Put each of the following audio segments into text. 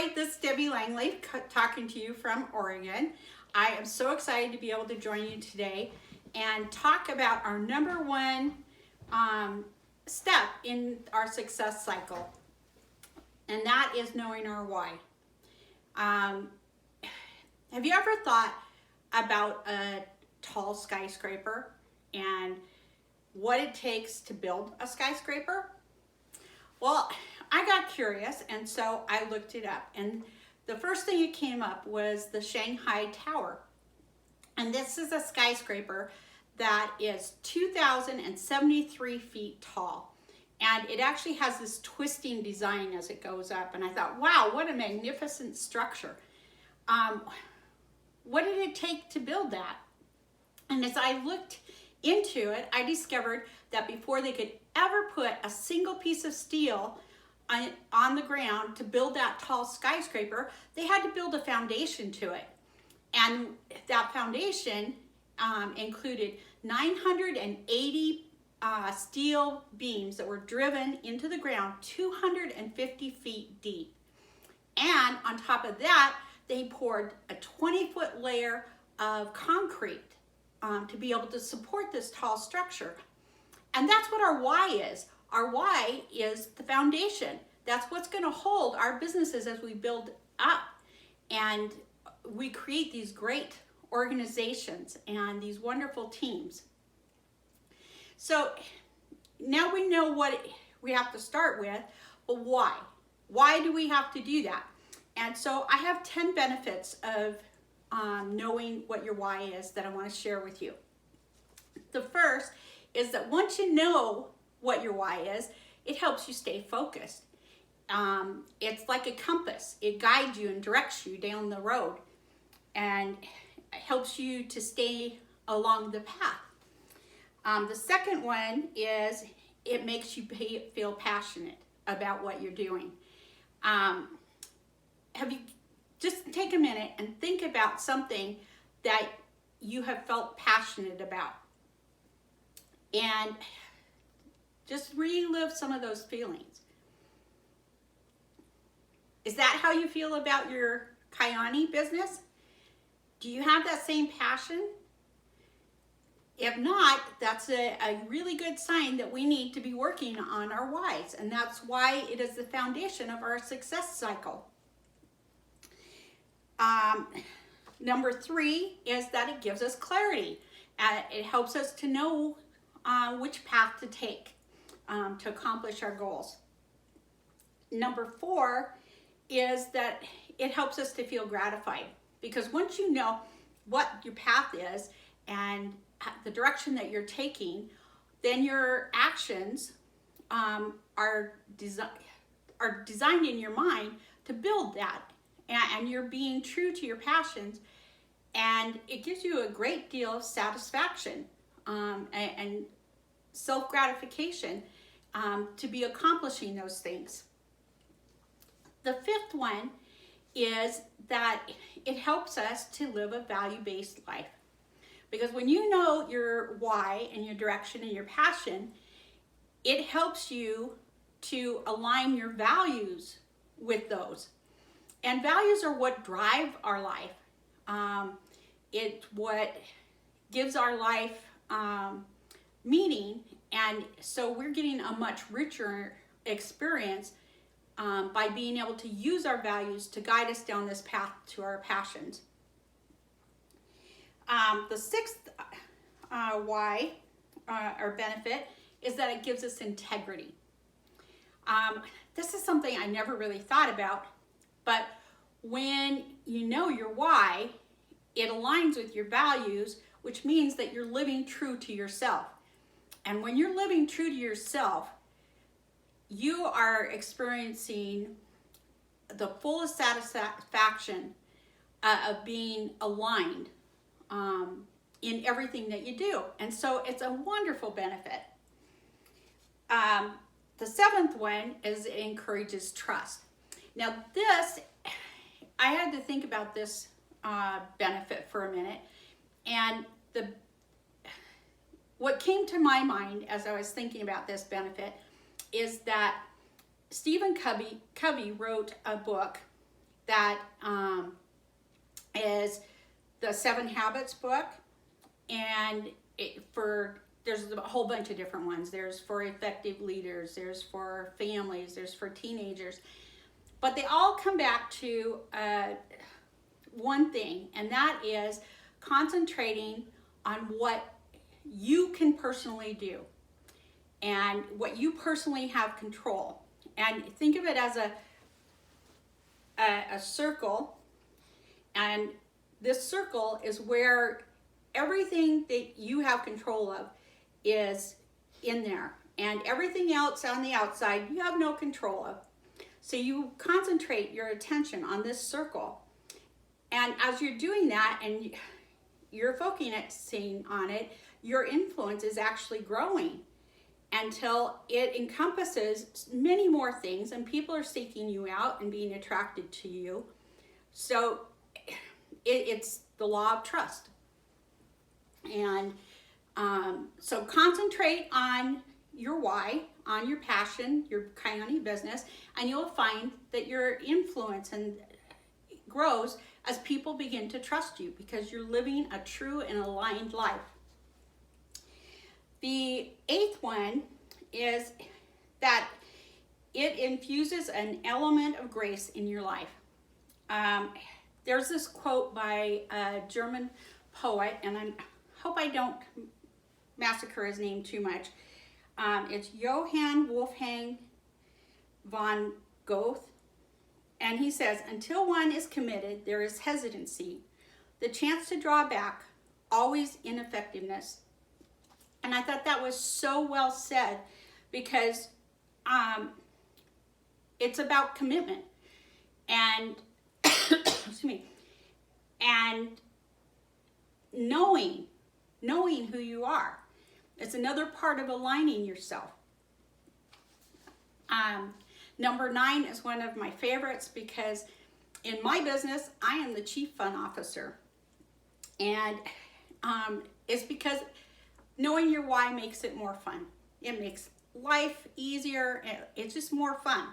Hi, this is Debbie Langley talking to you from Oregon. I am so excited to be able to join you today and talk about our number one step in our success cycle, and that is knowing our why. Have you ever thought about a tall skyscraper and what it takes to build a skyscraper? Well, I got curious, and so I looked it up, and the first thing that came up was the Shanghai Tower. And this is a skyscraper that is 2,073 feet tall. And it actually has this twisting design as it goes up. And I thought, wow, what a magnificent structure. What did it take to build that? And as I looked into it, I discovered that before they could ever put a single piece of steel on the ground to build that tall skyscraper, they had to build a foundation to it. And that foundation included 980 steel beams that were driven into the ground 250 feet deep. And on top of that, they poured a 20-foot layer of concrete to be able to support this tall structure. And that's what our why is. Our why is the foundation. That's what's going to hold our businesses as we build up and we create these great organizations and these wonderful teams. So now we know what we have to start with, but why? Why do we have to do that? And so I have 10 benefits of knowing what your why is that I want to share with you. The first is that once you know what your why is, it helps you stay focused. It's like a compass. It guides you and directs you down the road and helps you to stay along the path. The second one is it makes you feel passionate about what you're doing. Have you just take a minute and think about something that you have felt passionate about and just relive some of those feelings. Is that how you feel about your Kyani business? Do you have that same passion? If not, that's a really good sign that we need to be working on our whys, and that's why it is the foundation of our success cycle. Number 3 is that it gives us clarity. It helps us to know which path to take to accomplish our goals. Number 4 is that it helps us to feel gratified, because once you know what your path is and the direction that you're taking, then your actions are designed in your mind to build that, and you're being true to your passions, and it gives you a great deal of satisfaction and self-gratification to be accomplishing those things. The 5th one is that it helps us to live a value-based life. Because when you know your why and your direction and your passion, it helps you to align your values with those. And values are what drive our life. It's what gives our life meaning, and so we're getting a much richer experience by being able to use our values to guide us down this path to our passions. The 6th why or benefit is that it gives us integrity. This is something I never really thought about, but when you know your why, it aligns with your values, which means that you're living true to yourself. And when you're living true to yourself, you are experiencing the fullest satisfaction of being aligned in everything that you do. And so it's a wonderful benefit. The 7th one is it encourages trust. Now this, I had to think about this benefit for a minute, and what came to my mind as I was thinking about this benefit is that Stephen Covey wrote a book that is the 7 Habits book, and there's a whole bunch of different ones. There's for effective leaders, there's for families, there's for teenagers, but they all come back to one thing, and that is concentrating on what you can personally do and what you personally have control. And think of it as a circle, and this circle is where everything that you have control of is in there, and everything else on the outside you have no control of. So you concentrate your attention on this circle, and as you're doing that and you're focusing on it, your influence is actually growing until it encompasses many more things, and people are seeking you out and being attracted to you. So it's the law of trust. And so concentrate on your why, on your passion, your Kyani business, and you'll find that your influence grows as people begin to trust you, because you're living a true and aligned life. The 8th one is that it infuses an element of grace in your life. There's this quote by a German poet, and I hope I don't massacre his name too much. It's Johann Wolfgang von Goethe, and he says, until one is committed, there is hesitancy, the chance to draw back, always ineffectiveness. And I thought that was so well said, because it's about commitment and excuse me, and knowing who you are. It's another part of aligning yourself. Number 9 is one of my favorites, because in my business, I am the chief fun officer. And it's because knowing your why makes it more fun. It makes life easier. It's just more fun.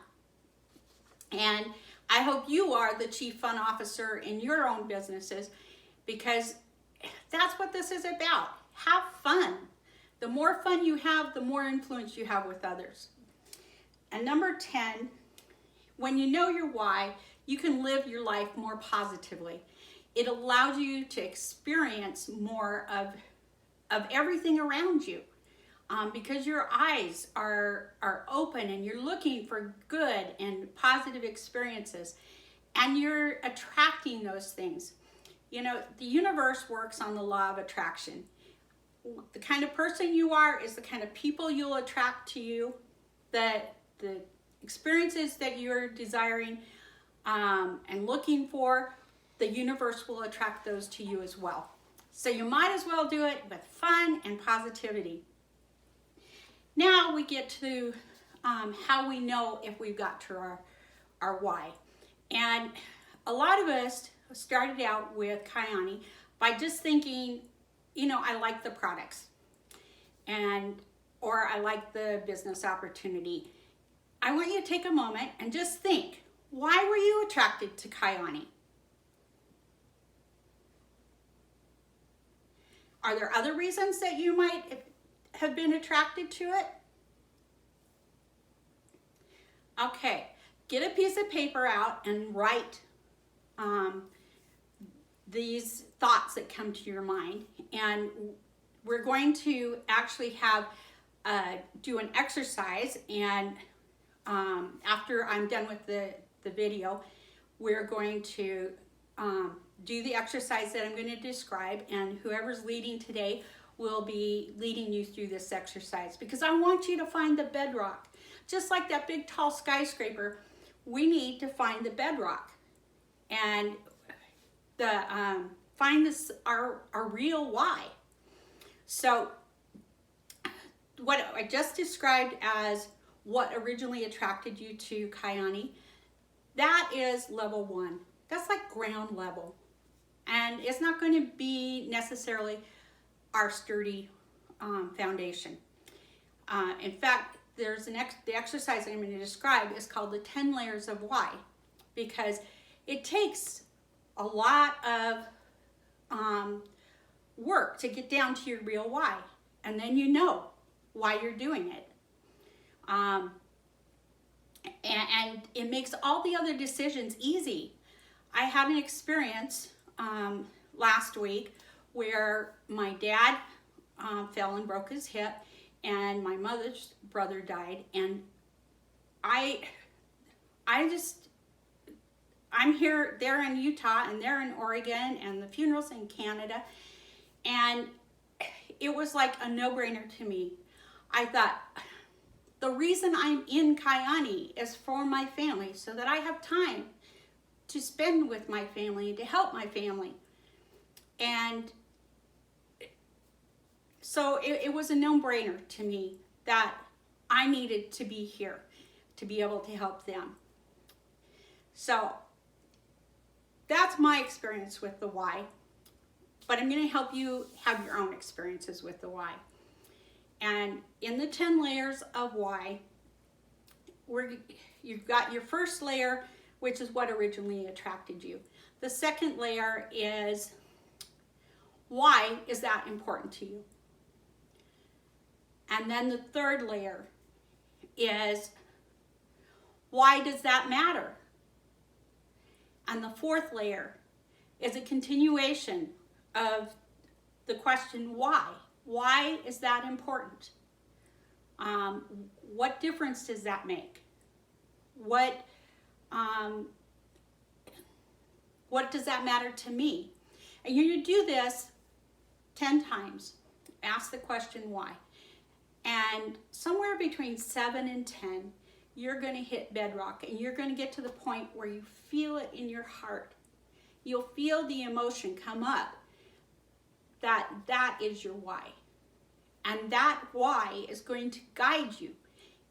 And I hope you are the chief fun officer in your own businesses, because that's what this is about. Have fun. The more fun you have, the more influence you have with others. And number 10, when you know your why, you can live your life more positively. It allows you to experience more of everything around you, because your eyes are open and you're looking for good and positive experiences, and you're attracting those things. You know, the universe works on the law of attraction. The kind of person you are is the kind of people you'll attract to you. The experiences that you're desiring and looking for, the universe will attract those to you as well. So you might as well do it with fun and positivity. Now we get to how we know if we've got to our why. And a lot of us started out with Kyani by just thinking, you know, I like the products, or I like the business opportunity. I want you to take a moment and just think, why were you attracted to Kyani? Are there other reasons that you might have been attracted to it? Okay, get a piece of paper out and write these thoughts that come to your mind. And we're going to actually have do an exercise, and after I'm done with the video, we're going to do the exercise that I'm going to describe, and whoever's leading today will be leading you through this exercise, because I want you to find the bedrock. Just like that big tall skyscraper, we need to find the bedrock and find our real why. So what I just described as what originally attracted you to Kyani, that is level 1. That's like ground level. And it's not going to be necessarily our sturdy foundation. In fact, there's the exercise I'm going to describe is called the 10 layers of why, because it takes a lot of work to get down to your real why, and then you know why you're doing it. And it makes all the other decisions easy. I had an experience last week where my dad fell and broke his hip, and my mother's brother died, and I'm here, they're in Utah, and they're in Oregon, and the funeral's in Canada, and it was like a no-brainer to me. I thought, the reason I'm in Kyani is for my family, so that I have time to spend with my family, to help my family. And so it was a no-brainer to me that I needed to be here to be able to help them. So that's my experience with the why, but I'm going to help you have your own experiences with the why. And in the 10 layers of why, you've got your first layer, which is what originally attracted you. The second layer is, why is that important to you? And then the third layer is, why does that matter? And the fourth layer is a continuation of the question, why? Why is that important? What difference does that make? What does that matter to me? And you're going to do this 10 times. Ask the question why. And somewhere between 7 and 10, you're going to hit bedrock, and you're going to get to the point where you feel it in your heart. You'll feel the emotion come up that is your why. And that why is going to guide you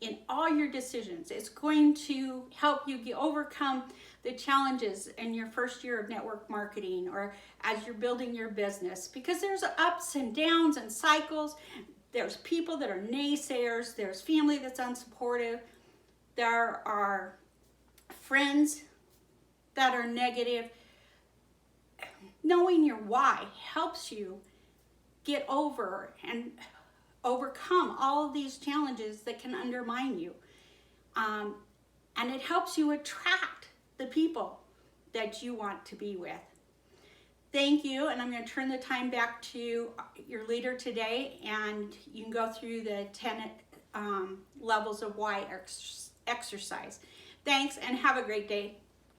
in all your decisions. It's going to help you overcome the challenges in your first year of network marketing, or as you're building your business, because there's ups and downs and cycles. There's people that are naysayers. There's family that's unsupportive. There are friends that are negative. Knowing your why helps you get over and overcome all of these challenges that can undermine you. And it helps you attract the people that you want to be with. Thank you, and I'm going to turn the time back to your leader today, and you can go through the 10 levels of why exercise. Thanks, and have a great day.